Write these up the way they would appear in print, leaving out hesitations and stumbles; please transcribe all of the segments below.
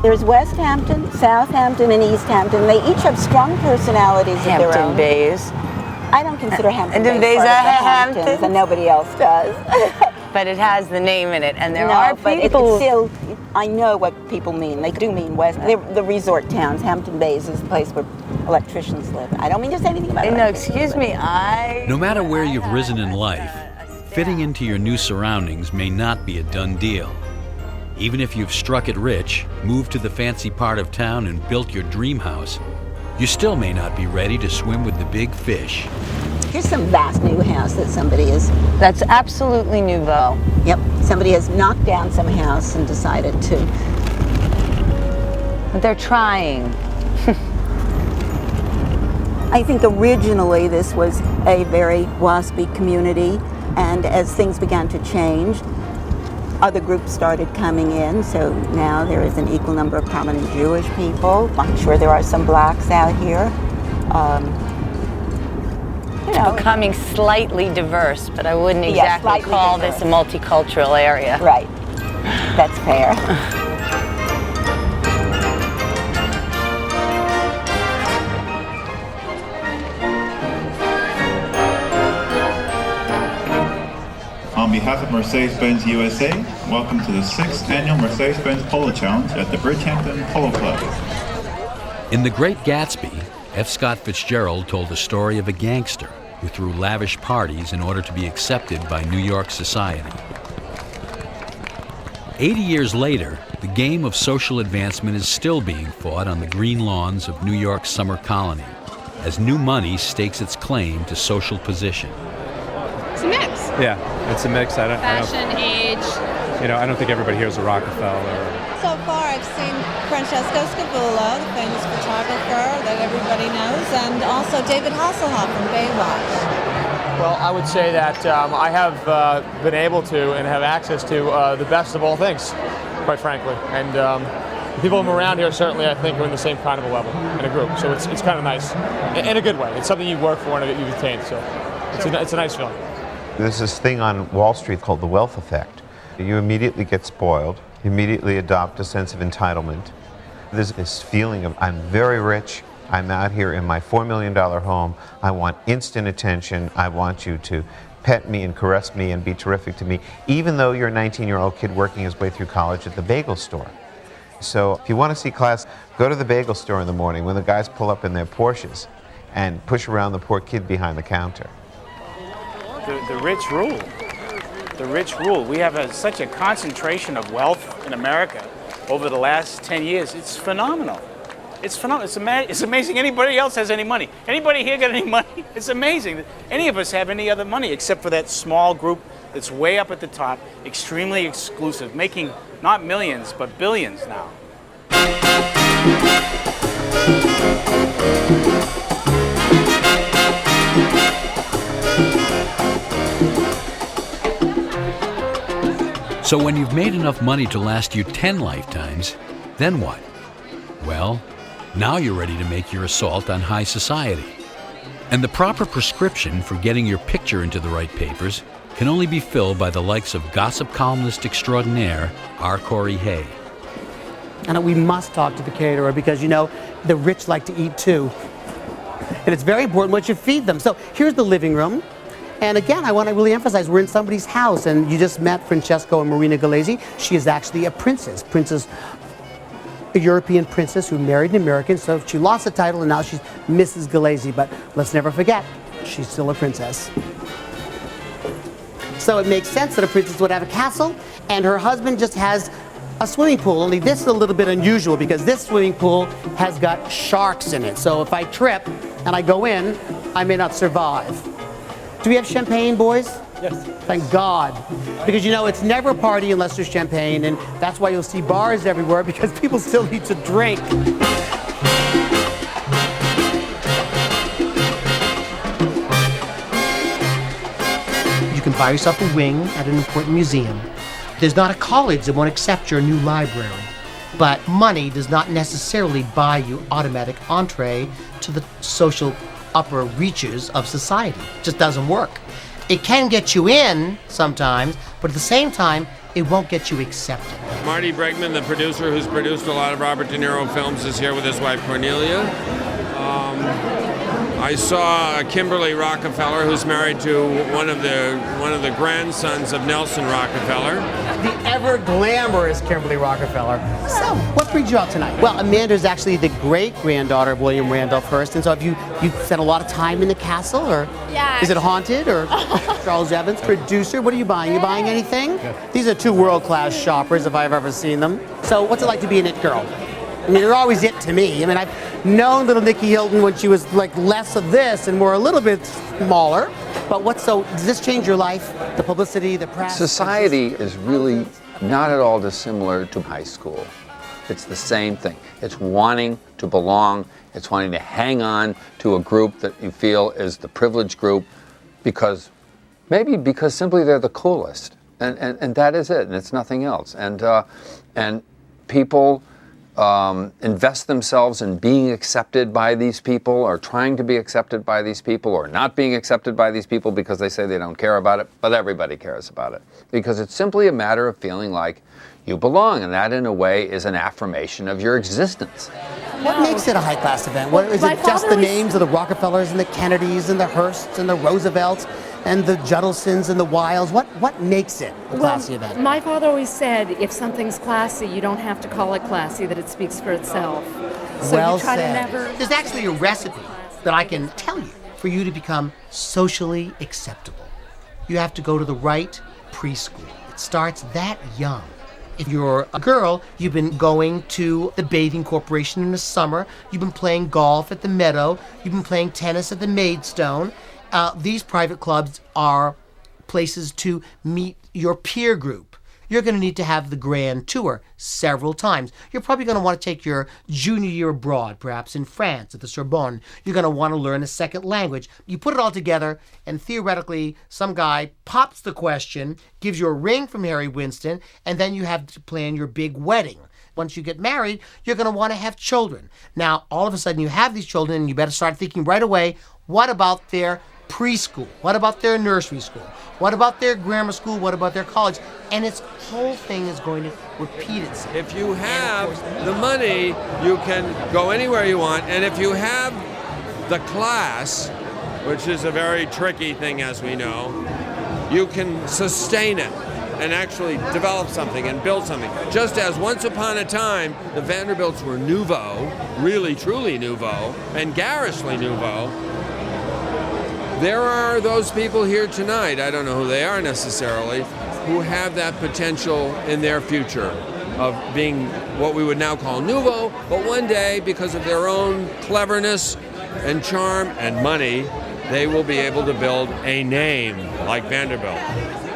There's West Hampton, South Hampton, and East Hampton. They each have strong personalities of their own. Hampton Bays. I don't consider Hampton Bays Bays part of the Hamptons? Hamptons, and nobody else does. But it has the name in it, and there No, are but people. it's still, I know what people mean. They do mean West. They're the resort towns. Hampton Bays is the place where electricians live. I don't mean to say anything about it. No, excuse me, No matter where you've risen in life, fitting into your new surroundings may not be a done deal. Even if you've struck it rich, moved to the fancy part of town, and built your dream house, you still may not be ready to swim with the big fish. Here's some vast new house that somebody is. That's absolutely nouveau. Yep, somebody has knocked down some house and decided to. But they're trying. I think originally this was a very waspy community, and as things began to change, other groups started coming in, so now there is an equal number of prominent Jewish people. I'm sure there are some blacks out here. Becoming slightly diverse, but I wouldn't exactly call this a multicultural area. Right. That's fair. On behalf of Mercedes-Benz USA, welcome to the 6th Annual Mercedes-Benz Polo Challenge at the Bridgehampton Polo Club. In The Great Gatsby, F. Scott Fitzgerald told the story of a gangster who threw lavish parties in order to be accepted by New York society. 80 years later, the game of social advancement is still being fought on the green lawns of New York's summer colony, as new money stakes its claim to social position. It's a mix. Yeah, it's a mix. Fashion, age. I don't think everybody here is a Rockefeller. So far, I've seen Francesco Scavullo, the famous photographer that everybody knows, and also David Hasselhoff from Baywatch. Well, I would say that I have been able to and have access to the best of all things, quite frankly. And the people around here certainly, I think, are in the same kind of a level in a group. So it's kind of nice, in a good way. It's something you work for and you've attained. So it's a nice feeling. There's this thing on Wall Street called the wealth effect. You immediately get spoiled. You immediately adopt a sense of entitlement. There's this feeling of, I'm very rich, I'm out here in my $4 million home, I want instant attention, I want you to pet me and caress me and be terrific to me, even though you're a 19-year-old kid working his way through college at the bagel store. So if you want to see class, go to the bagel store in the morning when the guys pull up in their Porsches and push around the poor kid behind the counter. The rich rule. The rich rule. We have such a concentration of wealth in America over the last 10 years. It's phenomenal. It's phenomenal. It's amazing anybody else has any money. Anybody here got any money? It's amazing that any of us have any other money except for that small group that's way up at the top, extremely exclusive, making not millions but billions now. So when you've made enough money to last you 10 lifetimes, then what? Well, now you're ready to make your assault on high society. And the proper prescription for getting your picture into the right papers can only be filled by the likes of gossip columnist extraordinaire R. Corey Hay. And we must talk to the caterer because, the rich like to eat too. And it's very important what you feed them. So here's the living room. And again, I want to really emphasize, we're in somebody's house, and you just met Francesco and Marina Gallese. She is actually a princess, a European princess who married an American, so she lost the title, and now she's Mrs. Gallese, but let's never forget, she's still a princess. So it makes sense that a princess would have a castle, and her husband just has a swimming pool, only this is a little bit unusual because this swimming pool has got sharks in it. So if I trip and I go in, I may not survive. Do we have champagne, boys? Yes. Thank God. Because it's never a party unless there's champagne, and that's why you'll see bars everywhere because people still need to drink. You can buy yourself a wing at an important museum. There's not a college that won't accept your new library. But money does not necessarily buy you automatic entree to the social upper reaches of society. It just doesn't work. It can get you in sometimes, but at the same time, it won't get you accepted. Marty Bregman, the producer who's produced a lot of Robert De Niro films, is here with his wife Cornelia. I saw Kimberly Rockefeller, who's married to one of the grandsons of Nelson Rockefeller. The ever glamorous Kimberly Rockefeller. So, what brings you out tonight? Well, Amanda's actually the great-granddaughter of William Randolph Hearst, and so have you spent a lot of time in the castle, or Yeah. is it haunted, or Charles Evans, producer, what are you buying? You buying anything? These are two world-class shoppers, if I've ever seen them. So, what's it like to be an it girl? I mean, they're always it to me. I mean, I've known little Nikki Hilton when she was like less of this and more a little bit smaller. But does this change your life? The publicity, the press? Society is really not at all dissimilar to high school. It's the same thing. It's wanting to belong. It's wanting to hang on to a group that you feel is the privileged group because simply they're the coolest. And that is it, and it's nothing else. And people invest themselves in being accepted by these people, or trying to be accepted by these people, or not being accepted by these people because they say they don't care about it, but everybody cares about it. Because it's simply a matter of feeling like you belong, and that in a way is an affirmation of your existence. What makes it a high-class event? What, is it just the names of the Rockefellers and the Kennedys and the Hearsts and the Roosevelts and the Judelsons and the Wilds? What makes it a classy event? My father always said, if something's classy, you don't have to call it classy, that it speaks for itself. So Well you try said. to never... There's actually a recipe that I can tell you for you to become socially acceptable. You have to go to the right preschool. It starts that young. If you're a girl, you've been going to the Bathing Corporation in the summer. You've been playing golf at the Meadow. You've been playing tennis at the Maidstone. These private clubs are places to meet your peer group. You're going to need to have the grand tour several times. You're probably going to want to take your junior year abroad, perhaps in France at the Sorbonne. You're going to want to learn a second language. You put it all together, and theoretically, some guy pops the question, gives you a ring from Harry Winston, and then you have to plan your big wedding. Once you get married, you're going to want to have children. Now, all of a sudden, you have these children, and you better start thinking right away, what about their preschool? What about their nursery school? What about their grammar school? What about their college? And its whole thing is going to repeat itself. If you have the money, you can go anywhere you want. And if you have the class, which is a very tricky thing, as we know, you can sustain it and actually develop something and build something. Just as once upon a time, the Vanderbilts were nouveau, really truly nouveau, and garishly nouveau, there are those people here tonight, I don't know who they are necessarily, who have that potential in their future of being what we would now call nouveau, but one day, because of their own cleverness and charm and money, they will be able to build a name like Vanderbilt.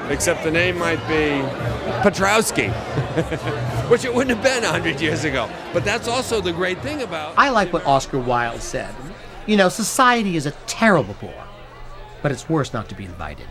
Except the name might be Petrowski, which it wouldn't have been 100 years ago. But that's also the great thing about... I like what Oscar Wilde said. You know, society is a terrible bore, but it's worse not to be invited.